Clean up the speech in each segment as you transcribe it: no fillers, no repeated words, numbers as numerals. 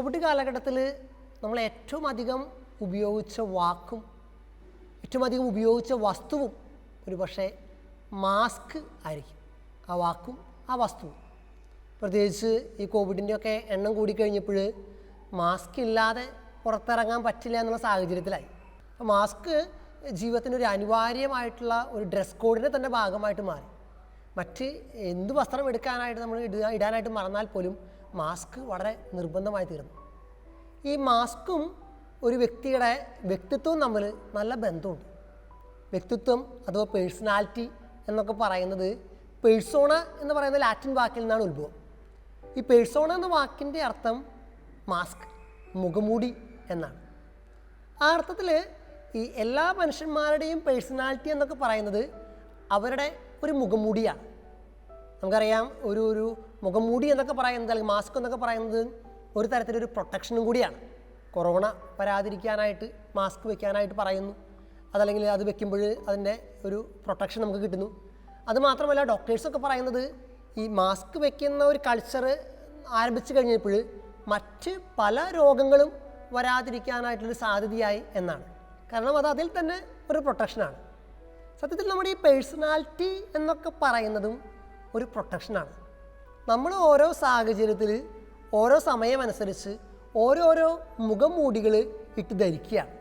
Covid കാലഘട്ടത്തിൽ നമ്മൾ ഏറ്റവും അധികം ഉപയോഗിച്ച വാക്കും ഏറ്റവും അധികം ഉപയോഗിച്ച വസ്തുവും ഒരുപക്ഷെ മാസ്ക് ആയിരിക്കും. ആ വാക്കും ആ വസ്തുവും. പ്രത്യേകിച്ച് ഈ കോവിഡിൻ്റെയൊക്കെ എണ്ണം കൂടിക്കഴിഞ്ഞപ്പോൾ മാസ്ക് ഇല്ലാതെ പുറത്തിറങ്ങാൻ പറ്റില്ല എന്നുള്ള സാഹചര്യത്തിലായി. അപ്പോൾ മാസ്ക് ജീവിതത്തിൻ്റെ ഒരു അനിവാര്യമായിട്ടുള്ള ഒരു ഡ്രസ് കോഡിൻ്റെ തന്നെ ഭാഗമായിട്ട് മാറി. മറ്റ് എന്ത് വസ്ത്രം എടുക്കാനായിട്ട് നമ്മൾ ഇടാനായിട്ട് മറന്നാൽ പോലും മാസ്ക് വളരെ നിർബന്ധമായി തീർന്നു. ഈ മാസ്കും ഒരു വ്യക്തിയുടെ വ്യക്തിത്വവും തമ്മിൽ നല്ല ബന്ധമുണ്ട്. വ്യക്തിത്വം അഥവാ പേഴ്സണാലിറ്റി എന്നൊക്കെ പറയുന്നത് പേഴ്സോണ എന്ന് പറയുന്ന ലാറ്റിൻ വാക്കിൽ നിന്നാണ് ഉത്ഭവം. ഈ പേഴ്സോണ എന്ന വാക്കിൻ്റെ അർത്ഥം മാസ്ക്, മുഖംമൂടി എന്നാണ്. ആ അർത്ഥത്തിൽ ഈ എല്ലാ മനുഷ്യന്മാരുടെയും പേഴ്സണാലിറ്റി എന്നൊക്കെ പറയുന്നത് അവരുടെ ഒരു മുഖംമൂടിയാണ്. നമുക്കറിയാം, ഒരു മുഖംമൂടി എന്നൊക്കെ പറയുന്നത് അല്ലെങ്കിൽ മാസ്ക് എന്നൊക്കെ പറയുന്നത് ഒരു തരത്തിലൊരു പ്രൊട്ടക്ഷനും കൂടിയാണ്. കൊറോണ വരാതിരിക്കാനായിട്ട് മാസ്ക് വെക്കാനായിട്ട് പറയുന്നു. അതല്ലെങ്കിൽ അത് വെക്കുമ്പോൾ അതിൻ്റെ ഒരു പ്രൊട്ടക്ഷൻ നമുക്ക് കിട്ടുന്നു. അതുമാത്രമല്ല, ഡോക്ടേഴ്സൊക്കെ പറയുന്നത് ഈ മാസ്ക് വെക്കുന്ന ഒരു കൾച്ചർ ആരംഭിച്ചു കഴിഞ്ഞപ്പോൾ മറ്റ് പല രോഗങ്ങളും വരാതിരിക്കാനായിട്ടുള്ളൊരു സാധ്യതയായി എന്നാണ്. കാരണം അത് അതിൽ തന്നെ ഒരു പ്രൊട്ടക്ഷനാണ്. സത്യത്തിൽ നമ്മുടെ ഈ പേഴ്സണാലിറ്റി എന്നൊക്കെ പറയുന്നതും ഒരു പ്രൊട്ടക്ഷനാണ്. നമ്മൾ ഓരോ സാഹചര്യത്തിൽ ഓരോ സമയമനുസരിച്ച് ഓരോരോ മുഖംമൂടികൾ ഇട്ട് ധരിക്കുകയാണ്.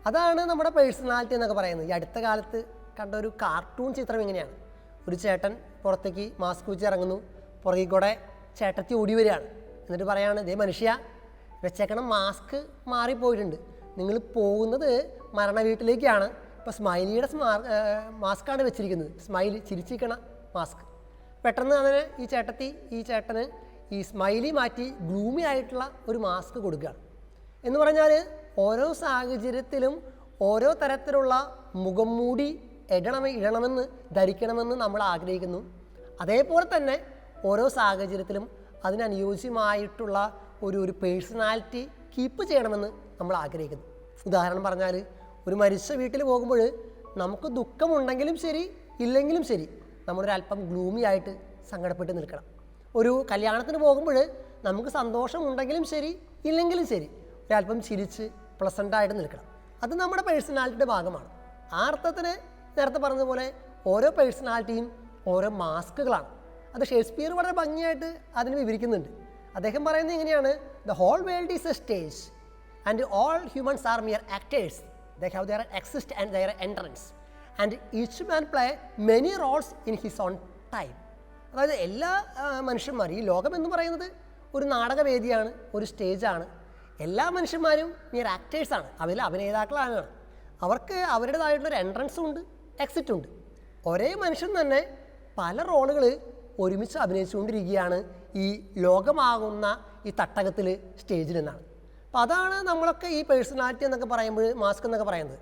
അതാണ് നമ്മുടെ പേഴ്സണാലിറ്റി എന്നൊക്കെ പറയുന്നത്. ഈ അടുത്ത കാലത്ത് കണ്ട ഒരു കാർട്ടൂൺ ചിത്രം ഇങ്ങനെയാണ്. ഒരു ചേട്ടൻ പുറത്തേക്ക് മാസ്ക് വെച്ച് ഇറങ്ങുന്നു, പുറകിൽ കൂടെ ചേട്ടത്തി ഓടി വരികയാണ്. എന്നിട്ട് പറയാണ്, ദേ മനുഷ്യ, വെച്ചേക്കണം മാസ്ക് മാറിപ്പോയിട്ടുണ്ട്, നിങ്ങൾ പോകുന്നത് മരണ വീട്ടിലേക്കാണ്. ഇപ്പോൾ സ്മൈലിയുടെ മാസ്കാണ് വെച്ചിരിക്കുന്നത്, സ്മൈലി ചിരിച്ചിരിക്കണ മാസ്ക്. പെട്ടെന്ന് അങ്ങനെ ഈ ചേട്ടന് ഈ സ്മൈലി മാറ്റി ഗ്ലൂമി ആയിട്ടുള്ള ഒരു മാസ്ക് കൊടുക്കുകയാണ്. എന്ന് പറഞ്ഞാൽ ഓരോ സാഹചര്യത്തിലും ഓരോ തരത്തിലുള്ള മുഖംമൂടി ഇടണമെന്ന് ധരിക്കണമെന്ന് നമ്മൾ ആഗ്രഹിക്കുന്നു. അതേപോലെ തന്നെ ഓരോ സാഹചര്യത്തിലും അതിനനുയോജ്യമായിട്ടുള്ള ഒരു പേഴ്സണാലിറ്റി കീപ്പ് ചെയ്യണമെന്ന് നമ്മൾ ആഗ്രഹിക്കുന്നു. ഉദാഹരണം പറഞ്ഞാൽ, ഒരു മരിച്ച വീട്ടിൽ പോകുമ്പോൾ നമുക്ക് ദുഃഖമുണ്ടെങ്കിലും ശരി ഇല്ലെങ്കിലും ശരി നമ്മളൊരല്പം ഗ്ലൂമി ആയിട്ട് സങ്കടപ്പെട്ട് നിൽക്കണം. ഒരു കല്യാണത്തിന് പോകുമ്പോൾ നമുക്ക് സന്തോഷമുണ്ടെങ്കിലും ശരി ഇല്ലെങ്കിലും ശരി ഒരല്പം ചിരിച്ച് പ്ലസൻ്റായിട്ട് നിൽക്കണം. അത് നമ്മുടെ പേഴ്സണാലിറ്റിയുടെ ഭാഗമാണ്. ആ അർത്ഥത്തിന് നേരത്തെ പറഞ്ഞതുപോലെ ഓരോ പേഴ്സണാലിറ്റിയും ഓരോ മാസ്കുകളാണ്. അത് ഷേക്സ്പിയർ വളരെ ഭംഗിയായിട്ട് അതിന് വിവരിക്കുന്നുണ്ട്. അദ്ദേഹം പറയുന്നത് ഇങ്ങനെയാണ്: the whole world is a stage and all humans are mere actors. They have their exist and their entrance and each man play many roles in his own time. അതായത് എല്ലാ മനുഷ്യന്മാരും, ഈ ലോകം എന്ന് പറയുന്നത് ഒരു നാടകവേദിയാണ്, ഒരു സ്റ്റേജാണ്. എല്ലാ മനുഷ്യന്മാരും മിയർ ആക്ടേഴ്സാണ്, അതിൽ അഭിനേതാക്കളാണ്. അവർക്ക് അവരുടേതായിട്ടുള്ളൊരു എൻട്രൻസും ഉണ്ട്, എക്സിറ്റും ഉണ്ട്. ഒരേ മനുഷ്യൻ തന്നെ പല റോളുകൾ ഒരുമിച്ച് അഭിനയിച്ചുകൊണ്ടിരിക്കുകയാണ് ഈ ലോകമാകുന്ന ഈ തട്ടകത്തിൽ, സ്റ്റേജിൽ നിന്നാണ്. അപ്പോൾ അതാണ് നമ്മളൊക്കെ ഈ പേഴ്സണാലിറ്റി എന്നൊക്കെ പറയുമ്പോൾ, മാസ്ക് എന്നൊക്കെ പറയുന്നത്.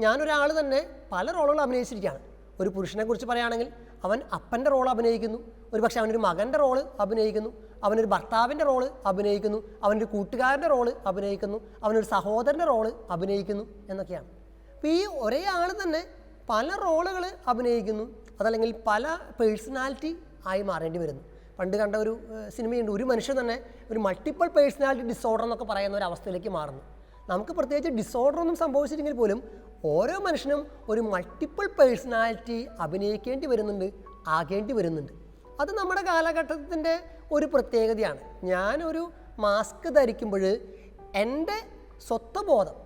ഞാനൊരാൾ തന്നെ പല റോളുകൾ അഭിനയിച്ചിരിക്കുകയാണ്. ഒരു പുരുഷനെക്കുറിച്ച് പറയുകയാണെങ്കിൽ അവൻ അപ്പൻ്റെ റോൾ അഭിനയിക്കുന്നു, ഒരുപക്ഷെ അവനൊരു മകൻ്റെ റോള് അഭിനയിക്കുന്നു, അവനൊരു ഭർത്താവിൻ്റെ റോള് അഭിനയിക്കുന്നു, അവനൊരു കൂട്ടുകാരൻ്റെ റോള് അഭിനയിക്കുന്നു, അവനൊരു സഹോദരൻ്റെ റോള് അഭിനയിക്കുന്നു എന്നൊക്കെയാണ്. അപ്പോൾ ഈ ഒരേ ആൾ തന്നെ പല റോളുകൾ അഭിനയിക്കുന്നു, അതല്ലെങ്കിൽ പല പേഴ്സണാലിറ്റി ആയി മാറേണ്ടി വരുന്നു. പണ്ട് കണ്ട ഒരു സിനിമയുണ്ട്, ഒരു മനുഷ്യൻ തന്നെ ഒരു മൾട്ടിപ്പിൾ പേഴ്സണാലിറ്റി ഡിസോർഡർ എന്നൊക്കെ പറയുന്ന ഒരു അവസ്ഥയിലേക്ക് മാറുന്നു. നമുക്ക് പ്രത്യേകിച്ച് ഡിസോർഡർ ഒന്നും സംഭവിച്ചില്ലെങ്കിൽ പോലും ഓരോ മനുഷ്യനും ഒരു മൾട്ടിപ്പിൾ പേഴ്സണാലിറ്റി അഭിനയിക്കേണ്ടി വരുന്നുണ്ട്, ആകേണ്ടി വരുന്നുണ്ട്. അത് നമ്മുടെ കാലഘട്ടത്തിൻ്റെ ഒരു പ്രത്യേകതയാണ്. ഞാനൊരു മാസ്ക് ധരിക്കുമ്പോൾ എൻ്റെ സ്വത്വബോധം,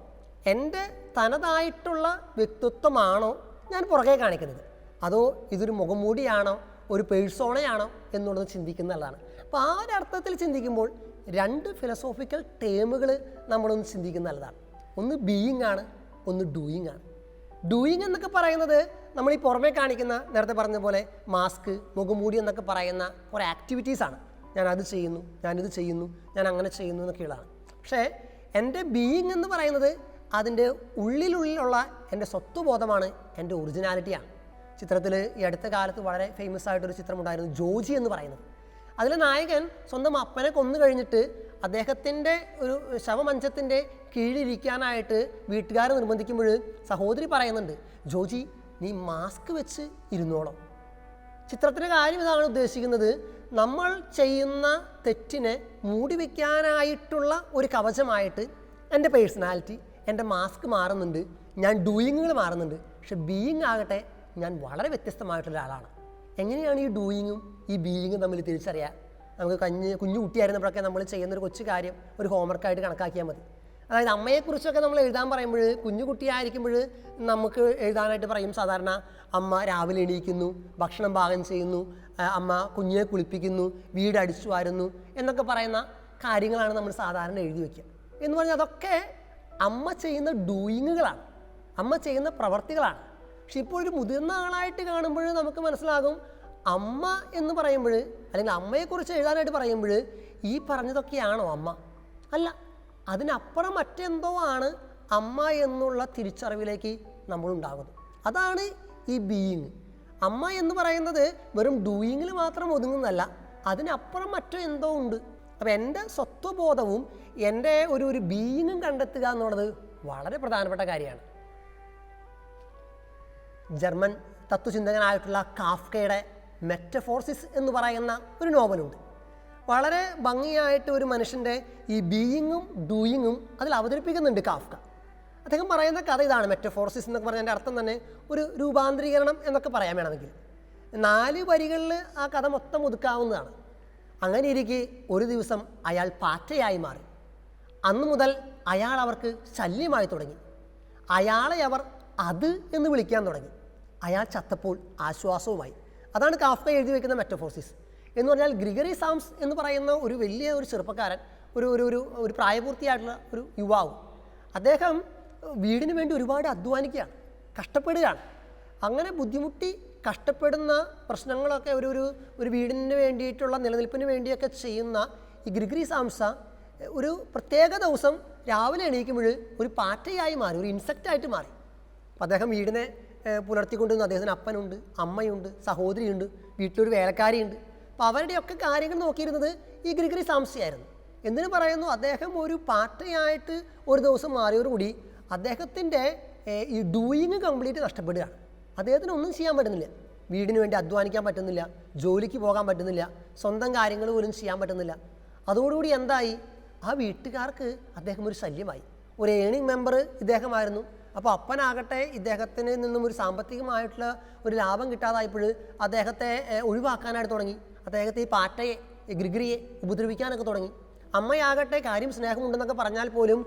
എൻ്റെ തനതായിട്ടുള്ള വ്യക്തിത്വമാണോ ഞാൻ പുറകെ കാണിക്കുന്നത്, അതോ ഇതൊരു മുഖംമൂടിയാണോ, ഒരു പേഴ്സോണയാണോ എന്നുള്ളത് ചിന്തിക്കുന്നതാണ്. അപ്പോൾ ആ ഒരർത്ഥത്തിൽ ചിന്തിക്കുമ്പോൾ രണ്ട് ഫിലോസോഫിക്കൽ ടേമുകൾ നമ്മളൊന്ന് ചിന്തിക്കുന്ന നല്ലതാണ്. ഒന്ന് ബീയിങ് ആണ്, ഒന്ന് ഡൂയിങ് ആണ്. ഡൂയിങ് എന്നൊക്കെ പറയുന്നത് നമ്മൾ ഈ പുറമേ കാണിക്കുന്ന, നേരത്തെ പറഞ്ഞ പോലെ മാസ്ക്, മുഖംമൂടി എന്നൊക്കെ പറയുന്ന കുറേ ആക്ടിവിറ്റീസാണ്. ഞാൻ അത് ചെയ്യുന്നു, ഞാനിത് ചെയ്യുന്നു, ഞാൻ അങ്ങനെ ചെയ്യുന്നു എന്നൊക്കെയുള്ളതാണ്. പക്ഷേ എൻ്റെ ബീയിങ് എന്ന് പറയുന്നത് അതിൻ്റെ ഉള്ളിലുള്ള എൻ്റെ സ്വത്വബോധമാണ്, എൻ്റെ ഒറിജിനാലിറ്റിയാണ്. ചിത്രത്തിൽ ഈ അടുത്ത കാലത്ത് വളരെ ഫേമസ് ആയിട്ടൊരു ചിത്രമുണ്ടായിരുന്നു, ജോജി എന്ന് പറയുന്നത്. അതിലെ നായകൻ സ്വന്തം അപ്പനെ കൊന്നു കഴിഞ്ഞിട്ട് അദ്ദേഹത്തിൻ്റെ ഒരു ശവമഞ്ചത്തിൻ്റെ കീഴിലിരിക്കാനായിട്ട് വീട്ടുകാരെ നിർബന്ധിക്കുമ്പോൾ സഹോദരി പറയുന്നുണ്ട്, ജോജി നീ മാസ്ക് വെച്ച് ഇരുന്നോളോ, ചിത്രത്തിൻ്റെ കാര്യം ഇതാണ് ഉദ്ദേശിക്കുന്നത്. നമ്മൾ ചെയ്യുന്ന തെറ്റിനെ മൂടി വയ്ക്കാനായിട്ടുള്ള ഒരു കവചമായിട്ട് എൻ്റെ പേഴ്സണാലിറ്റി, എൻ്റെ മാസ്ക് മാറുന്നുണ്ട്, ഞാൻ ഡൂയിങ്ങുകൾ മാറുന്നുണ്ട്. പക്ഷെ ബീയിങ് ആകട്ടെ ഞാൻ വളരെ വ്യത്യസ്തമായിട്ടുള്ള ആളാണ്. എങ്ങനെയാണ് ഈ ഡൂയിങ്ങും ഈ ബീയിങ്ങും തമ്മിൽ തിരിച്ചറിയാം? നമുക്ക് കുഞ്ഞു കുട്ടിയായിരുന്നപ്പോഴൊക്കെ നമ്മൾ ചെയ്യുന്നൊരു കൊച്ചു കാര്യം ഒരു ഹോംവർക്കായിട്ട് കണക്കാക്കിയാൽ മതി. അതായത് അമ്മയെക്കുറിച്ചൊക്കെ നമ്മൾ എഴുതാൻ പറയുമ്പോൾ, കുഞ്ഞു കുട്ടിയായിരിക്കുമ്പോൾ നമുക്ക് എഴുതാനായിട്ട് പറയും സാധാരണ അമ്മ രാവിലെ എണീക്കുന്നു, ഭക്ഷണം പാകം ചെയ്യുന്നു, അമ്മ കുഞ്ഞിനെ കുളിപ്പിക്കുന്നു, വീട് അടിച്ചു വാരുന്നു എന്നൊക്കെ പറയുന്ന കാര്യങ്ങളാണ് നമ്മൾ സാധാരണ എഴുതി വയ്ക്കുക. എന്ന് പറഞ്ഞാൽ അതൊക്കെ അമ്മ ചെയ്യുന്ന ഡൂയിങ്ങുകളാണ്, അമ്മ ചെയ്യുന്ന പ്രവർത്തികളാണ്. പക്ഷെ ഇപ്പോൾ ഒരു മുതിർന്ന ആളായിട്ട് കാണുമ്പോൾ നമുക്ക് മനസ്സിലാകും, അമ്മ എന്ന് പറയുമ്പോൾ അല്ലെങ്കിൽ അമ്മയെക്കുറിച്ച് എഴുതാനായിട്ട് പറയുമ്പോൾ ഈ പറഞ്ഞതൊക്കെയാണോ അമ്മ? അല്ല, അതിനപ്പുറം മറ്റെന്തോ ആണ് അമ്മ എന്നുള്ള തിരിച്ചറിവിലേക്ക് നമ്മളുണ്ടാകുന്നത്. അതാണ് ഈ ബീയിങ്. അമ്മ എന്ന് പറയുന്നത് വെറും ഡൂയിങ്ങിൽ മാത്രം ഒതുങ്ങുന്നതല്ല, അതിനപ്പുറം മറ്റോ എന്തോ ഉണ്ട്. അപ്പോൾ എൻ്റെ സ്വത്വബോധവും എൻ്റെ ഒരു ബീയിങ്ങും കണ്ടെത്തുക എന്നുള്ളത് വളരെ പ്രധാനപ്പെട്ട കാര്യമാണ്. ജർമ്മൻ തത്വചിന്തകനായിട്ടുള്ള കാഫ്കയുടെ മെറ്റഫോർസിസ് എന്ന് പറയുന്ന ഒരു നോവലുണ്ട്. വളരെ ഭംഗിയായിട്ട് ഒരു മനുഷ്യൻ്റെ ഈ ബീയിങ്ങും ഡൂയിങ്ങും അതിൽ അവതരിപ്പിക്കുന്നുണ്ട് കാഫ്ക. അദ്ദേഹം പറയുന്ന കഥ ഇതാണ്. മെറ്റഫോർസിസ് എന്നൊക്കെ പറഞ്ഞതിൻ്റെ അർത്ഥം തന്നെ ഒരു രൂപാന്തരീകരണം എന്നൊക്കെ പറയാൻ വേണമെങ്കിൽ 4 വരികളിൽ ആ കഥ മൊത്തം ഒതുക്കാവുന്നതാണ്. അങ്ങനെ ഇരിക്കെ ഒരു ദിവസം അയാൾ പാറ്റയായി മാറി. അന്നു മുതൽ അയാൾ അവർക്ക് ശല്യമായി തുടങ്ങി. അയാളെ അവർ അത് എന്ന് വിളിക്കാൻ തുടങ്ങി. അയാൾ ചത്തപ്പോൾ ആശ്വാസവുമായി. അതാണ് കാഫ്ക എഴുതി വയ്ക്കുന്ന മെറ്റഫോർസിസ് എന്ന് പറഞ്ഞാൽ. ഗ്രിഗറി സാംസ് എന്ന് പറയുന്ന ഒരു വലിയ ഒരു ചെറുപ്പക്കാരൻ, ഒരു പ്രായപൂർത്തിയായിട്ടുള്ള ഒരു യുവാവ്, അദ്ദേഹം വീടിന് വേണ്ടി ഒരുപാട് അധ്വാനിക്കുകയാണ്, കഷ്ടപ്പെടുകയാണ്. അങ്ങനെ ബുദ്ധിമുട്ടി കഷ്ടപ്പെടുന്ന പ്രശ്നങ്ങളൊക്കെ ഒരു വീടിന് വേണ്ടിയിട്ടുള്ള നിലനിൽപ്പിന് വേണ്ടിയൊക്കെ ചെയ്യുന്ന ഈ ഗ്രിഗറി സാംസ ഒരു പ്രത്യേക ദിവസം രാവിലെ എണീക്കുമ്പോൾ ഒരു പാറ്റയായി മാറി, ഒരു ഇൻസെക്റ്റായിട്ട് മാറി. അപ്പോൾ അദ്ദേഹം വീടിനെ പുലർത്തിക്കൊണ്ടിരുന്ന അദ്ദേഹത്തിന് അപ്പനുണ്ട്, അമ്മയുണ്ട്, സഹോദരിയുണ്ട്, വീട്ടിലൊരു വേലക്കാരിയുണ്ട്. അപ്പോൾ അവരുടെയൊക്കെ കാര്യങ്ങൾ നോക്കിയിരുന്നത് ഈ ഗ്രിഗറി സാംസയായിരുന്നു. എന്തിനു പറയുന്നു? അദ്ദേഹം ഒരു പാറ്റയായിട്ട് ഒരു ദിവസം മാറിയോടുകൂടി അദ്ദേഹത്തിൻ്റെ ഈ ഡൂയിങ് കംപ്ലീറ്റ് നഷ്ടപ്പെടുകയാണ്. അദ്ദേഹത്തിന് ഒന്നും ചെയ്യാൻ പറ്റുന്നില്ല, വീടിന് വേണ്ടി അധ്വാനിക്കാൻ പറ്റുന്നില്ല, ജോലിക്ക് പോകാൻ പറ്റുന്നില്ല, സ്വന്തം കാര്യങ്ങൾ പോലും ചെയ്യാൻ പറ്റുന്നില്ല. അതോടുകൂടി എന്തായി? ആ വീട്ടുകാർക്ക് അദ്ദേഹം ഒരു ശല്യമായി. ഒരു ഏണിംഗ് മെമ്പർ ഇദ്ദേഹമായിരുന്നു. അപ്പോൾ അപ്പനാകട്ടെ ഇദ്ദേഹത്തിന് നിന്നും ഒരു സാമ്പത്തികമായിട്ടുള്ള ഒരു ലാഭം കിട്ടാതായപ്പോൾ അദ്ദേഹത്തെ ഒഴിവാക്കാനായിട്ട് തുടങ്ങി. അദ്ദേഹത്തെ ഈ പാറ്റയെ, ഗ്രിഗറിയെ ഉപദ്രവിക്കാനൊക്കെ തുടങ്ങി. അമ്മയാകട്ടെ കാര്യം സ്നേഹമുണ്ടെന്നൊക്കെ പറഞ്ഞാൽ പോലും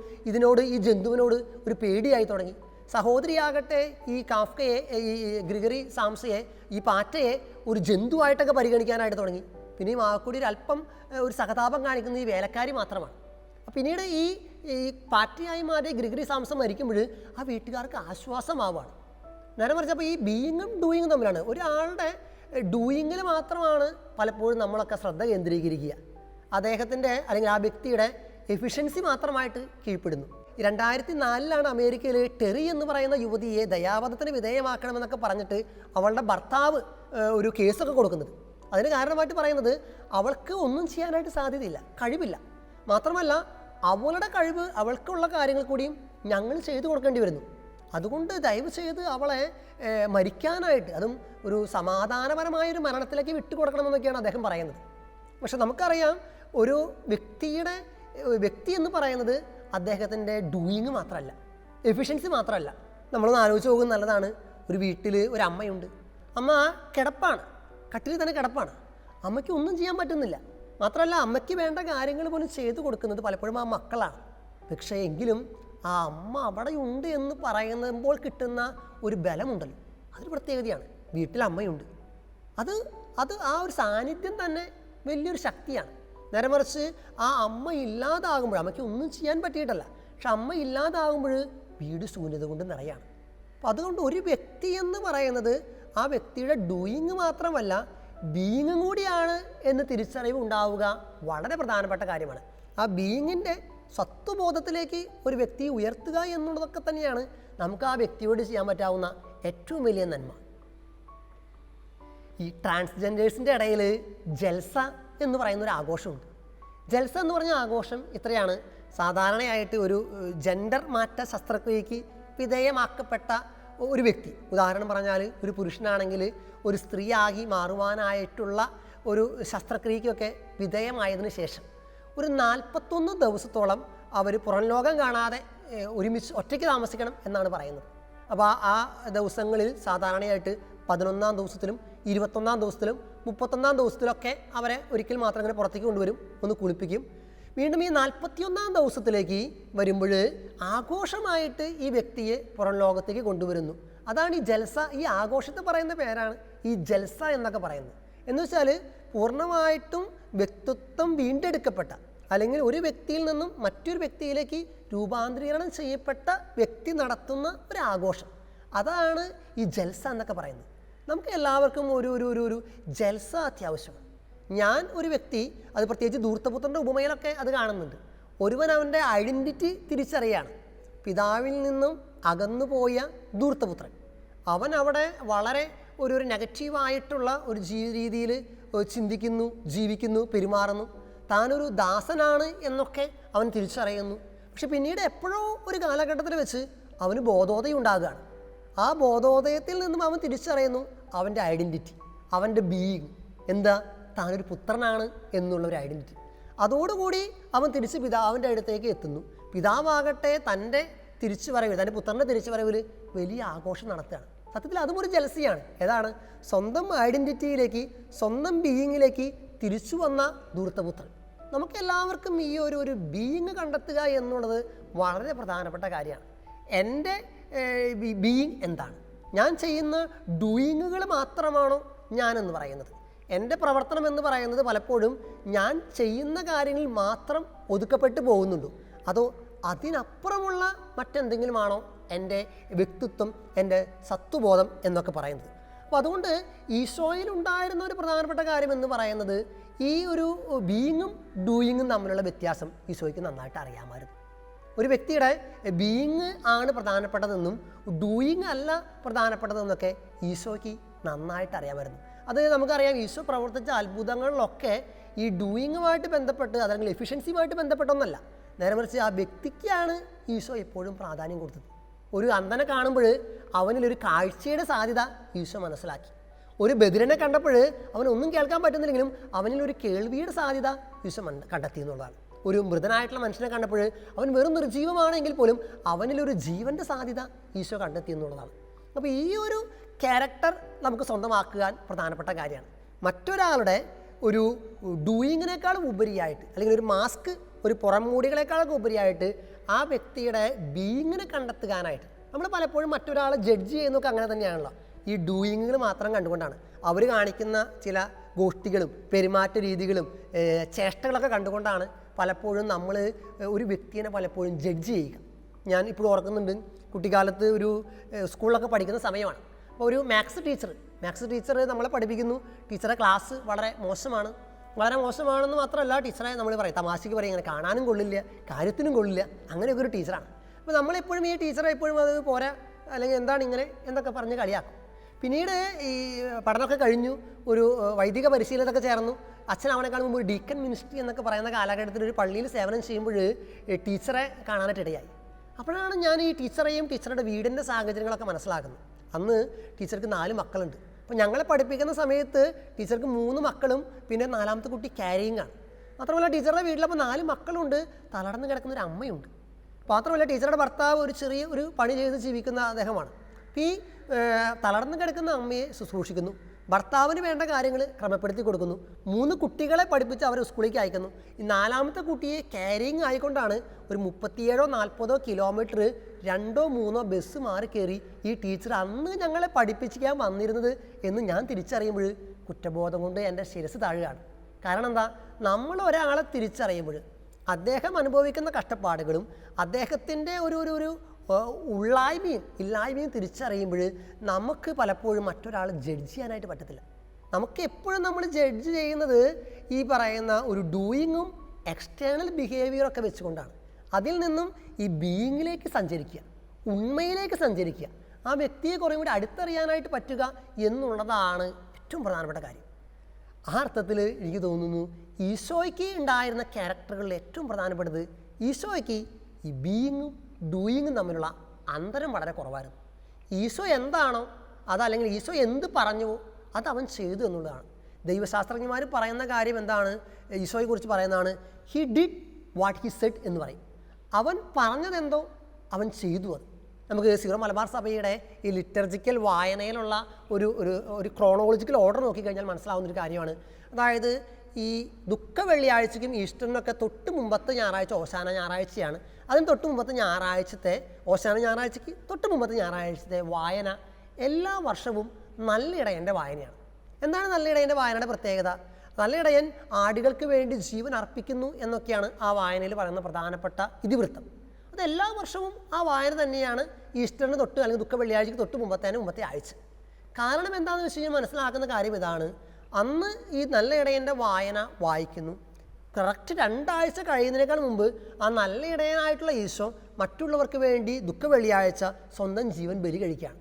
ഈ ജന്തുവിനോട് ഒരു പേടിയായി തുടങ്ങി. സഹോദരിയാകട്ടെ ഈ കാഫ്കയെ, ഈ ഗ്രിഗറി സാംസയെ, ഈ പാറ്റയെ ഒരു ജന്തുവായിട്ടൊക്കെ പരിഗണിക്കാനായിട്ട് തുടങ്ങി. പിന്നെയും ആക്കൂടി ഒരു സഹതാപം കാണിക്കുന്ന ഈ വേലക്കാരി മാത്രമാണ്. പിന്നീട് ഈ പാറ്റയായി മാറിയ ഗ്രിഗറി സാംസം മരിക്കുമ്പോൾ ആ വീട്ടുകാർക്ക് ആശ്വാസമാവുകയാണ്. നേരെ മറിച്ച് അപ്പോൾ ഈ ബീയിങ്ങും ഡൂയിങ്ങും തമ്മിലാണ്. ഒരാളുടെ ഡൂയിങ്ങിൽ മാത്രമാണ് പലപ്പോഴും നമ്മളൊക്കെ ശ്രദ്ധ കേന്ദ്രീകരിക്കുക. അദ്ദേഹത്തിൻ്റെ അല്ലെങ്കിൽ ആ വ്യക്തിയുടെ എഫിഷ്യൻസി മാത്രമായിട്ട് കീഴ്പ്പെടുന്നു. 2004 അമേരിക്കയിൽ ടെറി എന്ന് പറയുന്ന യുവതിയെ ദയാവധത്തിന് വിധേയമാക്കണമെന്നൊക്കെ പറഞ്ഞിട്ട് അവളുടെ ഭർത്താവ് ഒരു കേസൊക്കെ കൊടുക്കുന്നത്. അതിന് കാരണമായിട്ട് പറയുന്നത് അവൾക്ക് ഒന്നും ചെയ്യാനായിട്ട് സാധ്യതയില്ല, കഴിവില്ല. മാത്രമല്ല അവളുടെ കഴിവ്, അവൾക്കുള്ള കാര്യങ്ങൾ കൂടിയും ഞങ്ങൾ ചെയ്തു കൊടുക്കേണ്ടി വരുന്നു. അതുകൊണ്ട് ദയവ് ചെയ്ത് അവളെ മരിക്കാനായിട്ട്, അതും ഒരു സമാധാനപരമായൊരു മരണത്തിലേക്ക് വിട്ടുകൊടുക്കണമെന്നൊക്കെയാണ് അദ്ദേഹം പറയുന്നത്. പക്ഷെ നമുക്കറിയാം, ഒരു വ്യക്തി എന്ന് പറയുന്നത് അദ്ദേഹത്തിൻ്റെ ഡൂയിങ് മാത്രമല്ല, എഫിഷ്യൻസി മാത്രമല്ല. നമ്മളൊന്ന് ആലോചിച്ച് പോകുന്നത് നല്ലതാണ്. ഒരു വീട്ടിൽ ഒരു അമ്മയുണ്ട്. അമ്മ കിടപ്പാണ്, കട്ടിലിൽ തന്നെ കിടപ്പാണ്. അമ്മയ്ക്ക് ഒന്നും ചെയ്യാൻ പറ്റുന്നില്ല. മാത്രമല്ല അമ്മയ്ക്ക് വേണ്ട കാര്യങ്ങൾ പോലും ചെയ്തു കൊടുക്കുന്നത് പലപ്പോഴും ആ മക്കളാണ്. പക്ഷേ എങ്കിലും ആ അമ്മ അവിടെയുണ്ട് എന്ന് പറയുമ്പോൾ കിട്ടുന്ന ഒരു ബലമുണ്ടല്ലോ, അതൊരു പ്രത്യേകതയാണ്. വീട്ടിൽ അമ്മയുണ്ട്, അത് ആ ഒരു സാന്നിധ്യം തന്നെ വലിയൊരു ശക്തിയാണ്. നേരെ മറിച്ച് ആ അമ്മ ഇല്ലാതാകുമ്പോൾ, അമ്മയ്ക്ക് ഒന്നും ചെയ്യാൻ പറ്റിയിട്ടല്ല, പക്ഷെ അമ്മ ഇല്ലാതാകുമ്പോൾ വീട് ശൂന്യത കൊണ്ട് നിറയാണ്. അപ്പം അതുകൊണ്ട് ഒരു വ്യക്തി എന്ന് പറയുന്നത് ആ വ്യക്തിയുടെ ഡൂയിങ് മാത്രമല്ല, ബീയിങ്ങും കൂടിയാണ് എന്ന് തിരിച്ചറിവ് ഉണ്ടാവുക വളരെ പ്രധാനപ്പെട്ട കാര്യമാണ്. ആ ബീയിങ്ങിൻ്റെ സത്വബോധത്തിലേക്ക് ഒരു വ്യക്തിയെ ഉയർത്തുക എന്നുള്ളതൊക്കെ തന്നെയാണ് നമുക്ക് ആ വ്യക്തിയോട് ചെയ്യാൻ പറ്റാവുന്ന ഏറ്റവും വലിയ നന്മ. ഈ ട്രാൻസ്ജെൻഡേഴ്സിൻ്റെ ഇടയിൽ ജൽസ എന്ന് പറയുന്നൊരു ആഘോഷമുണ്ട്. ജൽസ എന്ന് പറഞ്ഞ ആഘോഷം ഇത്രയാണ്. സാധാരണയായിട്ട് ഒരു ജെൻഡർ മാറ്റ ശസ്ത്രക്രിയയ്ക്ക് വിധേയമാക്കപ്പെട്ട ഒരു വ്യക്തി, ഉദാഹരണം പറഞ്ഞാൽ ഒരു പുരുഷനാണെങ്കിൽ ഒരു സ്ത്രീയാകി മാറുവാനായിട്ടുള്ള ഒരു ശസ്ത്രക്രിയയ്ക്കൊക്കെ വിധേയമായതിനു ശേഷം ഒരു 41 ദിവസത്തോളം അവർ പുറം ലോകം കാണാതെ ഒരുമിച്ച് ഒറ്റയ്ക്ക് താമസിക്കണം എന്നാണ് പറയുന്നത്. അപ്പോൾ ആ ദിവസങ്ങളിൽ സാധാരണയായിട്ട് 11-ാം ദിവസത്തിലും 21-ാം ദിവസത്തിലും 31-ാം ദിവസത്തിലൊക്കെ അവരെ ഒരിക്കൽ മാത്രം ഇങ്ങനെ പുറത്തേക്ക് കൊണ്ടുവരും, ഒന്ന് കുളിപ്പിക്കും. വീണ്ടും ഈ 41-ാം ദിവസത്തിലേക്ക് വരുമ്പോൾ ആഘോഷമായിട്ട് ഈ വ്യക്തിയെ പുറം ലോകത്തേക്ക് കൊണ്ടുവരുന്നു. അതാണ് ഈ ജൽസ. ഈ ആഘോഷത്തെ പറയുന്ന പേരാണ് ഈ ജൽസ എന്നൊക്കെ പറയുന്നത്. എന്ന് വെച്ചാൽ പൂർണ്ണമായിട്ടും വ്യക്തിത്വം വീണ്ടെടുക്കപ്പെട്ട, അല്ലെങ്കിൽ ഒരു വ്യക്തിയിൽ നിന്നും മറ്റൊരു വ്യക്തിയിലേക്ക് രൂപാന്തരീകരണം ചെയ്യപ്പെട്ട വ്യക്തി നടത്തുന്ന ഒരു ആഘോഷം. അതാണ് ഈ ജൽസ എന്നൊക്കെ പറയുന്നത്. നമുക്ക് എല്ലാവർക്കും ഒരു ജൽസ അത്യാവശ്യമാണ്. ഞാൻ ഒരു വ്യക്തി, അത് പ്രത്യേകിച്ച് ധൂർത്തപുത്രൻ്റെ ഉപമയിലൊക്കെ അത് കാണുന്നുണ്ട്. ഒരുവൻ അവൻ്റെ ഐഡൻറ്റിറ്റി തിരിച്ചറിയാണ്. പിതാവിൽ നിന്നും അകന്നുപോയ ധൂർത്തപുത്രൻ, അവൻ അവിടെ വളരെ ഒരു നെഗറ്റീവായിട്ടുള്ള ഒരു രീതിയിൽ ചിന്തിക്കുന്നു, ജീവിക്കുന്നു, പെരുമാറുന്നു. താനൊരു ദാസനാണ് എന്നൊക്കെ അവൻ തിരിച്ചറിയുന്നു. പക്ഷെ പിന്നീട് എപ്പോഴോ ഒരു കാലഘട്ടത്തിൽ വെച്ച് അവന് ബോധോദയം ഉണ്ടാകുകയാണ്. ആ ബോധോദയത്തിൽ നിന്നും അവൻ തിരിച്ചറിയുന്നു അവൻ്റെ ഐഡൻറ്റിറ്റി, അവൻ്റെ ബീയിങ് എന്താ, താനൊരു പുത്രനാണ് എന്നുള്ളൊരു ഐഡൻറ്റിറ്റി. അതോടുകൂടി അവൻ തിരിച്ച് പിതാവിൻ്റെ അടുത്തേക്ക് എത്തുന്നു. പിതാവാകട്ടെ തൻ്റെ തിരിച്ചുവരവിൽ, തൻ്റെ പുത്രൻ്റെ തിരിച്ചുവരവിൽ വലിയ ആഘോഷം നടത്തുകയാണ്. സത്യത്തിൽ അതും ഒരു ജലസിയാണ്. ഏതാണ്? സ്വന്തം ഐഡൻറ്റിറ്റിയിലേക്ക്, സ്വന്തം ബീയിങ്ങിലേക്ക് തിരിച്ചു വന്ന ധൂർത്തപുത്രൻ. നമുക്കെല്ലാവർക്കും ഈ ഒരു ബീയിങ് കണ്ടെത്തുക എന്നുള്ളത് വളരെ പ്രധാനപ്പെട്ട കാര്യമാണ്. എൻ്റെ ബീയിങ് എന്താണ്? ഞാൻ ചെയ്യുന്ന ഡൂയിങ്ങുകൾ മാത്രമാണോ ഞാനെന്ന് പറയുന്നത്? എൻ്റെ പ്രവർത്തനം എന്ന് പറയുന്നത് പലപ്പോഴും ഞാൻ ചെയ്യുന്ന കാര്യങ്ങളിൽ മാത്രം ഒതുക്കപ്പെട്ടു പോകുന്നുണ്ടോ, അതോ അതിനപ്പുറമുള്ള മറ്റെന്തെങ്കിലുമാണോ എൻ്റെ വ്യക്തിത്വം, എൻ്റെ സത്വബോധം എന്നൊക്കെ പറയുന്നത്? അപ്പോൾ അതുകൊണ്ട് ഈശോയിൽ ഉണ്ടായിരുന്ന ഒരു പ്രധാനപ്പെട്ട കാര്യം എന്ന് പറയുന്നത് ഈ ഒരു ബീയിങ്ങും ഡൂയിങ്ങും തമ്മിലുള്ള വ്യത്യാസം ഈശോയ്ക്ക് നന്നായിട്ട് അറിയാമായിരുന്നു. ഒരു വ്യക്തിയുടെ ബീയിങ് ആണ് പ്രധാനപ്പെട്ടതെന്നും ഡൂയിങ് അല്ല പ്രധാനപ്പെട്ടതെന്നൊക്കെ ഈശോയ്ക്ക് നന്നായിട്ട് അറിയാമായിരുന്നു. അത് നമുക്കറിയാം, ഈശോ പ്രവർത്തിച്ച അത്ഭുതങ്ങളിലൊക്കെ ഈ ഡൂയിങ്ങുമായിട്ട് ബന്ധപ്പെട്ട്, അല്ലെങ്കിൽ എഫിഷ്യൻസിയുമായിട്ട് ബന്ധപ്പെട്ടൊന്നല്ല, നേരെ മറിച്ച് ആ വ്യക്തിക്കാണ് ഈശോ എപ്പോഴും പ്രാധാന്യം കൊടുത്തത്. ഒരു അന്ധനെ കാണുമ്പോൾ അവനിലൊരു കാഴ്ചയുടെ സാധ്യത ഈശോ മനസ്സിലാക്കി. ഒരു ബധിരനെ കണ്ടപ്പോൾ അവനൊന്നും കേൾക്കാൻ പറ്റുന്നില്ലെങ്കിലും അവനിലൊരു കേൾവിയുടെ സാധ്യത ഈശോ കണ്ടെത്തി എന്നുള്ളതാണ്. ഒരു മൃതനായിട്ടുള്ള മനുഷ്യനെ കണ്ടപ്പോൾ അവൻ വെറും നിർജീവമാണെങ്കിൽ പോലും അവനിലൊരു ജീവൻ്റെ സാധ്യത ഈശോ കണ്ടെത്തി എന്നുള്ളതാണ്. അപ്പോൾ ഈ ഒരു ക്യാരക്ടർ നമുക്ക് സ്വന്തമാക്കുവാൻ പ്രധാനപ്പെട്ട കാര്യമാണ്. മറ്റൊരാളുടെ ഒരു ഡൂയിങ്ങിനേക്കാളും ഉപരിയായിട്ട്, അല്ലെങ്കിൽ ഒരു മാസ്ക്, ഒരു പുറംമൂടികളെക്കാളൊക്കെ ഉപരിയായിട്ട് ആ വ്യക്തിയുടെ ബീയിങ്ങിനെ കണ്ടെത്തുവാനായിട്ട് നമ്മൾ പലപ്പോഴും മറ്റൊരാളെ ജഡ്ജ് ചെയ്യുന്നതൊക്കെ അങ്ങനെ തന്നെയാണല്ലോ. ഈ ഡൂയിങ്ങുകൾ മാത്രം കണ്ടുകൊണ്ടാണ്, അവർ കാണിക്കുന്ന ചില ഗോഷ്ഠികളും പെരുമാറ്റ രീതികളും ചേഷ്ടകളൊക്കെ കണ്ടുകൊണ്ടാണ് പലപ്പോഴും നമ്മൾ ഒരു വ്യക്തിയെ പലപ്പോഴും ജഡ്ജ് ചെയ്യുക. ഞാൻ ഇപ്പോഴും ഓർക്കുന്നുണ്ട്, കുട്ടിക്കാലത്ത് ഒരു സ്കൂളിലൊക്കെ പഠിക്കുന്ന സമയമാണ്. അപ്പോൾ ഒരു മാത്സ് ടീച്ചർ നമ്മളെ പഠിപ്പിക്കുന്നു. ടീച്ചറെ ക്ലാസ് വളരെ മോശമാണെന്ന് മാത്രമല്ല, ടീച്ചറെ നമ്മൾ പറയും, തമാശയ്ക്ക് പറയും, ഇങ്ങനെ കാണാനും കൊള്ളില്ല, കാര്യത്തിനും കൊള്ളില്ല, അങ്ങനെയൊക്കെ ഒരു ടീച്ചറാണ്. അപ്പോൾ നമ്മളെപ്പോഴും ഈ ടീച്ചറെ എപ്പോഴും അത് പോരാ, അല്ലെങ്കിൽ എന്താണ് ഇങ്ങനെ എന്നൊക്കെ പറഞ്ഞ് കളിയാക്കും. പിന്നീട് ഈ പഠനമൊക്കെ കഴിഞ്ഞു, ഒരു വൈദിക പരിശീലനത്തൊക്കെ ചേർന്നു. അച്ഛൻ അവനെക്കാളും മുമ്പ് ഡീക്കൻ മിനിസ്ട്രി എന്നൊക്കെ പറയുന്ന കാലഘട്ടത്തിൽ ഒരു പള്ളിയിൽ സേവനം ചെയ്യുമ്പോൾ ടീച്ചറെ കാണാനായിട്ട് ഇടയായി. അപ്പോഴാണ് ഞാൻ ഈ ടീച്ചറെയും ടീച്ചറുടെ വീടിൻ്റെ സാഹചര്യങ്ങളൊക്കെ മനസ്സിലാക്കുന്നത്. അന്ന് ടീച്ചർക്ക് 4 മക്കളുണ്ട്. അപ്പോൾ ഞങ്ങളെ പഠിപ്പിക്കുന്ന സമയത്ത് ടീച്ചർക്ക് 3 മക്കളും പിന്നെ 4ാമത്തെ കുട്ടി ക്യാരിയിങ് ആണ്. മാത്രമല്ല ടീച്ചറുടെ വീട്ടിലപ്പോൾ 4 മക്കളുണ്ട്, തളർന്ന് കിടക്കുന്ന ഒരു അമ്മയുണ്ട്. മാത്രമല്ല ടീച്ചറുടെ ഭർത്താവ് ഒരു പണി ചെയ്ത് ജീവിക്കുന്ന അദ്ദേഹമാണ്. ഈ തളർന്ന് കിടക്കുന്ന അമ്മയെ ശുശ്രൂഷിക്കുന്നു, ഭർത്താവിന് വേണ്ട കാര്യങ്ങൾ ക്രമപ്പെടുത്തി കൊടുക്കുന്നു, 3 കുട്ടികളെ പഠിപ്പിച്ച് അവരെ സ്കൂളിലേക്ക് അയക്കുന്നു. ഈ 4ാമത്തെ കുട്ടിയെ ക്യാരിയിങ് ആയിക്കൊണ്ടാണ് ഒരു 37-40 കിലോമീറ്റർ 2-3 ബസ് മാറി കയറി ഈ ടീച്ചർ അന്ന് ഞങ്ങളെ പഠിപ്പിക്കാൻ വന്നിരുന്നത് എന്ന് ഞാൻ തിരിച്ചറിയുമ്പോൾ കുറ്റബോധം കൊണ്ട് എൻ്റെ ശിരസ് താഴുകയാണ്. കാരണം എന്താ, നമ്മൾ ഒരാളെ തിരിച്ചറിയുമ്പോൾ അദ്ദേഹം അനുഭവിക്കുന്ന കഷ്ടപ്പാടുകളും അദ്ദേഹത്തിൻ്റെ ഒരു ഇല്ലായ്മയും തിരിച്ചറിയുമ്പോൾ നമുക്ക് പലപ്പോഴും മറ്റൊരാൾ ജഡ്ജ് ചെയ്യാനായിട്ട് പറ്റത്തില്ല. നമുക്ക് എപ്പോഴും നമ്മൾ ജഡ്ജ് ചെയ്യുന്നത് ഈ പറയുന്ന ഒരു ഡൂയിങ്ങും എക്സ്റ്റേണൽ ബിഹേവിയറൊക്കെ വെച്ചുകൊണ്ടാണ്. അതിൽ നിന്നും ഈ ബീയിങ്ങിലേക്ക് സഞ്ചരിക്കുക, ഉണ്മയിലേക്ക് സഞ്ചരിക്കുക, ആ വ്യക്തിയെ കുറേ കൂടി അടുത്തറിയാനായിട്ട് പറ്റുക എന്നുള്ളതാണ് ഏറ്റവും പ്രധാനപ്പെട്ട കാര്യം. ആ അർത്ഥത്തിൽ എനിക്ക് തോന്നുന്നു ഈശോയ്ക്ക് ഉണ്ടായിരുന്ന ക്യാരക്ടറുകളിൽ ഏറ്റവും പ്രധാനപ്പെട്ടത് ഈശോയ്ക്ക് ഈ ബീയിങ്ങും ഡൂയിങ്ങും തമ്മിലുള്ള അന്തരം വളരെ കുറവായിരുന്നു. ഈശോ എന്താണോ അതല്ലെങ്കിൽ ഈശോ എന്ത് പറഞ്ഞുവോ അത് അവൻ ചെയ്തു എന്നുള്ളതാണ്. ദൈവശാസ്ത്രജ്ഞന്മാർ പറയുന്ന കാര്യം എന്താണ്? ഈശോയെക്കുറിച്ച് പറയുന്നതാണ് he did what he said എന്ന് പറയും. അവൻ പറഞ്ഞതെന്തോ അവൻ ചെയ്തു. അത് നമുക്ക് സീറോ മലബാർ സഭയുടെ ഈ ലിറ്റർജിക്കൽ വായനയിലുള്ള ഒരു ക്രോണോളജിക്കൽ ഓർഡർ നോക്കിക്കഴിഞ്ഞാൽ മനസ്സിലാവുന്നൊരു കാര്യമാണ്. അതായത് ഈ ദുഃഖ വെള്ളിയാഴ്ചയ്ക്കും ഈസ്റ്ററിനൊക്കെ തൊട്ട് മുമ്പത്തെ ഞായറാഴ്ച ഓശാന ഞായറാഴ്ചയാണ്. അതിന് തൊട്ട് മുമ്പത്തെ ഞായറാഴ്ചത്തെ ഓശാന ഞായറാഴ്ചയ്ക്ക് തൊട്ട് മുമ്പത്തെ ഞായറാഴ്ചത്തെ വായന എല്ലാ വർഷവും നല്ല ഇടയൻ്റെ വായനയാണ്. എന്താണ് നല്ല ഇടയൻ്റെ വായനയുടെ പ്രത്യേകത? നല്ല ഇടയൻ ആടുകൾക്ക് വേണ്ടി ജീവൻ അർപ്പിക്കുന്നു എന്നൊക്കെയാണ് ആ വായനയിൽ പറയുന്ന പ്രധാനപ്പെട്ട ഇതിവൃത്തം. അത് എല്ലാ വർഷവും ആ വായന തന്നെയാണ് ഈസ്റ്ററിന് തൊട്ട് അല്ലെങ്കിൽ ദുഃഖ വെള്ളിയാഴ്ചയ്ക്ക് തൊട്ട് മുമ്പത്തെ ആഴ്ച. കാരണം എന്താണെന്ന് വെച്ച് കഴിഞ്ഞാൽ മനസ്സിലാക്കുന്ന കാര്യം ഇതാണ്. അന്ന് ഈ നല്ല ഇടയൻ്റെ വായന വായിക്കുന്നു. കറക്റ്റ് 2 ആഴ്ച കഴിയുന്നതിനേക്കാൾ മുമ്പ് ആ നല്ല ഇടയനായിട്ടുള്ള ഈശോ മറ്റുള്ളവർക്ക് വേണ്ടി ദുഃഖ വെള്ളിയാഴ്ച സ്വന്തം ജീവൻ ബലി കഴിക്കുകയാണ്.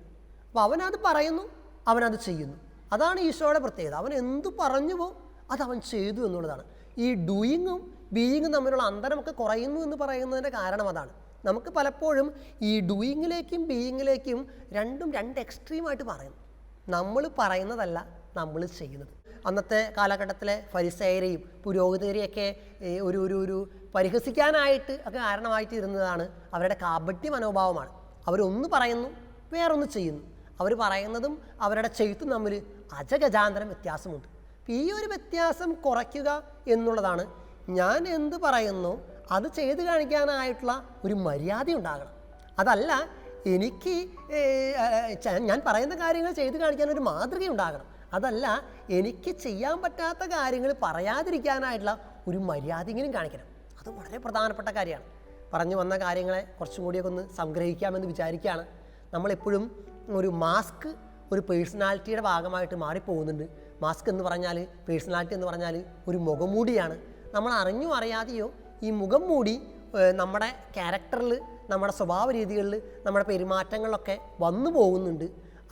അപ്പോൾ അവനത് പറയുന്നു, അവനത് ചെയ്യുന്നു. അതാണ് ഈശോയുടെ പ്രത്യേകത. അവൻ എന്തു പറഞ്ഞുവോ അത് അവൻ ചെയ്തു എന്നുള്ളതാണ്. ഈ ഡൂയിങ്ങും ബീയിങ്ങും തമ്മിലുള്ള അന്തരമൊക്കെ കുറയുന്നു എന്ന് പറയുന്നതിൻ്റെ കാരണം അതാണ്. നമുക്ക് പലപ്പോഴും ഈ ഡൂയിങ്ങിലേക്കും ബീയിങ്ങിലേക്കും രണ്ടും 2 എക്സ്ട്രീമായിട്ട് പറയുന്നു. നമ്മൾ പറയുന്നതല്ല നമ്മൾ ചെയ്യുന്നത്. അന്നത്തെ കാലഘട്ടത്തിലെ ഫരിസേയരെയും പുരോഹിതരെയൊക്കെ ഒരു പരിഹസിക്കാനായിട്ട് ഒക്കെ കാരണമായിട്ട് ഇരുന്നതാണ് അവരുടെ കാപട്യ മനോഭാവമാണ്. അവരൊന്ന് പറയുന്നു, വേറൊന്ന് ചെയ്യുന്നു. അവർ പറയുന്നതും അവരുടെ ചെയ്ത്തും തമ്മിൽ അജഗജാന്തരം വ്യത്യാസമുണ്ട്. ഈ ഒരു വ്യത്യാസം കുറയ്ക്കുക എന്നുള്ളതാണ്. ഞാൻ എന്ത് പറയുന്നു അത് ചെയ്ത് കാണിക്കാനായിട്ടുള്ള ഒരു മര്യാദ ഉണ്ടാകണം. അതല്ല എനിക്ക് ഞാൻ പറയുന്ന കാര്യങ്ങൾ ചെയ്ത് കാണിക്കാൻ ഒരു മാതൃക ഉണ്ടാകണം. അതല്ല എനിക്ക് ചെയ്യാൻ പറ്റാത്ത കാര്യങ്ങൾ പറയാതിരിക്കാനായിട്ടുള്ള ഒരു മര്യാദയെങ്കിലും കാണിക്കണം. അത് വളരെ പ്രധാനപ്പെട്ട കാര്യമാണ്. പറഞ്ഞു വന്ന കാര്യങ്ങളെ കുറച്ചും കൂടിയൊക്കെ ഒന്ന് സംഗ്രഹിക്കാമെന്ന് വിചാരിക്കുകയാണ്. നമ്മളെപ്പോഴും ഒരു മാസ്ക് ഒരു പേഴ്സണാലിറ്റിയുടെ ഭാഗമായിട്ട് മാറിപ്പോകുന്നുണ്ട്. മാസ്ക് എന്ന് പറഞ്ഞാൽ, പേഴ്സണാലിറ്റി എന്ന് പറഞ്ഞാൽ ഒരു മുഖംമൂടിയാണ്. നമ്മൾ അറിഞ്ഞോ അറിയാതെയോ ഈ മുഖം മൂടി നമ്മുടെ ക്യാരക്ടറിൽ, നമ്മുടെ സ്വഭാവ രീതികളിൽ, നമ്മുടെ പെരുമാറ്റങ്ങളിലൊക്കെ വന്നു പോകുന്നുണ്ട്.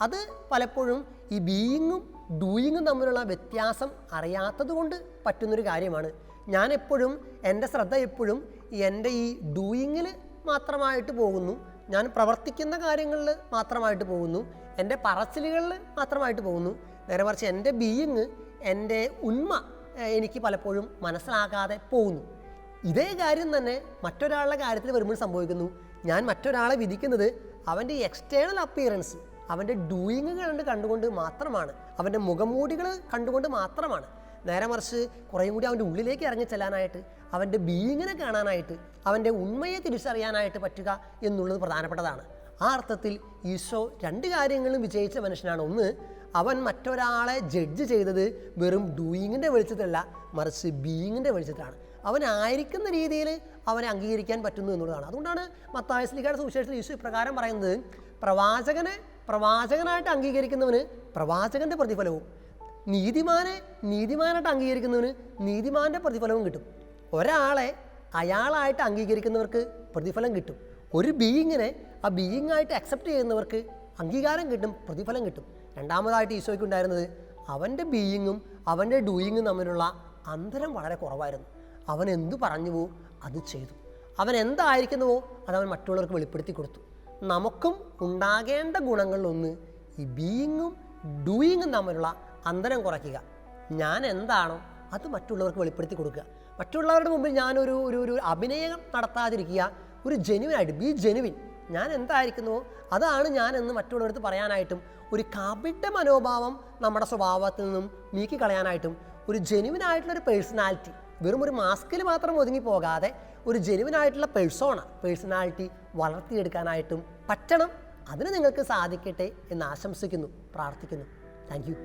അത് പലപ്പോഴും ഈ ബീയിങ്ങും ഡൂയിങ്ങും തമ്മിലുള്ള വ്യത്യാസം അറിയാത്തത് കൊണ്ട് പറ്റുന്നൊരു കാര്യമാണ്. ഞാനെപ്പോഴും എൻ്റെ ശ്രദ്ധ എപ്പോഴും എൻ്റെ ഈ ഡൂയിങ്ങിൽ മാത്രമായിട്ട് പോകുന്നു. ഞാൻ പ്രവർത്തിക്കുന്ന കാര്യങ്ങളിൽ മാത്രമായിട്ട് പോകുന്നു. എൻ്റെ പറച്ചിലുകളിൽ മാത്രമായിട്ട് പോകുന്നു. നേരെ മറിച്ച് എൻ്റെ ബീയിങ്, എൻ്റെ ഉന്മ എനിക്ക് പലപ്പോഴും മനസ്സിലാക്കാതെ പോകുന്നു. ഇതേ കാര്യം തന്നെ മറ്റൊരാളുടെ കാര്യത്തിൽ വരുമ്പോൾ സംഭവിക്കുന്നു. ഞാൻ മറ്റൊരാളെ വിധിക്കുന്നത് അവൻ്റെ എക്സ്റ്റേണൽ അപ്പിയറൻസ്, അവൻ്റെ ഡൂയിങ്ങുകൾ കണ്ടുകൊണ്ട് മാത്രമാണ്, അവൻ്റെ മുഖംമൂടികൾ കണ്ടുകൊണ്ട് മാത്രമാണ്. നേരെ മറിച്ച് കുറേയും കൂടി അവൻ്റെ ഉള്ളിലേക്ക് ഇറങ്ങി ചെല്ലാനായിട്ട്, അവൻ്റെ ബീയിങ്ങിനെ കാണാനായിട്ട്, അവൻ്റെ ഉണ്മയെ തിരിച്ചറിയാനായിട്ട് പറ്റുക എന്നുള്ളത് പ്രധാനപ്പെട്ടതാണ്. ആ അർത്ഥത്തിൽ ഈശോ 2 കാര്യങ്ങളും വിജയിച്ച മനുഷ്യനാണ്. ഒന്ന്, അവൻ മറ്റൊരാളെ ജഡ്ജ് ചെയ്തത് വെറും ഡൂയിങ്ങിൻ്റെ വെളിച്ചത്തിലല്ല, മറിച്ച് ബീയിങ്ങിൻ്റെ വെളിച്ചത്തിലാണ്. അവനായിരിക്കുന്ന രീതിയിൽ അവനെ അംഗീകരിക്കാൻ പറ്റുന്നു എന്നുള്ളതാണ്. അതുകൊണ്ടാണ് മത്തായി ശ്ലീഹായുടെ സുവിശേഷത്തിൽ ഈശോ ഇപ്രകാരം പറയുന്നത്, പ്രവാചകനായിട്ട് അംഗീകരിക്കുന്നവന് പ്രവാചകൻ്റെ പ്രതിഫലവും, നീതിമാനായിട്ട് അംഗീകരിക്കുന്നവന് നീതിമാൻ്റെ പ്രതിഫലവും കിട്ടും. ഒരാളെ അയാളായിട്ട് അംഗീകരിക്കുന്നവർക്ക് പ്രതിഫലം കിട്ടും. ഒരു ബീയിങ്ങിനെ ആ ബീയിങ്ങായിട്ട് അക്സെപ്റ്റ് ചെയ്യുന്നവർക്ക് അംഗീകാരം കിട്ടും, പ്രതിഫലം കിട്ടും. രണ്ടാമതായിട്ട് ഈശോയ്ക്ക് ഉണ്ടായിരുന്നത് അവൻ്റെ ബീയിങ്ങും അവൻ്റെ ഡൂയിങ്ങും തമ്മിലുള്ള അന്തരം വളരെ കുറവായിരുന്നു. അവൻ എന്തു പറഞ്ഞുവോ അത് ചെയ്തു. അവൻ എന്തായിരിക്കുന്നുവോ അതവൻ മറ്റുള്ളവർക്ക് വെളിപ്പെടുത്തി കൊടുത്തു. നമുക്കും ഉണ്ടാകേണ്ട ഗുണങ്ങളിലൊന്ന് ഈ ബീയിങ്ങും ഡൂയിങ്ങും തമ്മിലുള്ള അന്തരം കുറയ്ക്കുക. ഞാൻ എന്താണോ അത് മറ്റുള്ളവർക്ക് വെളിപ്പെടുത്തി കൊടുക്കുക. മറ്റുള്ളവരുടെ മുമ്പിൽ ഞാനൊരു അഭിനയം നടത്താതിരിക്കുക. ഒരു ജെനുവിനായിട്ട് ബി ജെനുവിൻ. ഞാൻ എന്തായിരിക്കുന്നുവോ അതാണ് ഞാൻ എന്ന് മറ്റുള്ളവർക്ക് പറയാനായിട്ടും, ഒരു കാപട്യ മനോഭാവം നമ്മുടെ സ്വഭാവത്തിൽ നിന്നും നീക്കിക്കളയാനായിട്ടും, ഒരു ജെനുവിനായിട്ടുള്ളൊരു പേഴ്സണാലിറ്റി, വെറും ഒരു മാസ്കിൽ മാത്രം ഒതുങ്ങി പോകാതെ ഒരു ജെനുവിനായിട്ടുള്ള പേഴ്സണാലിറ്റി വളർത്തിയെടുക്കാനായിട്ടും പറ്റണം. അതിന് നിങ്ങൾക്ക് സാധിക്കട്ടെ എന്ന് ആശംസിക്കുന്നു, പ്രാർത്ഥിക്കുന്നു. Thank you.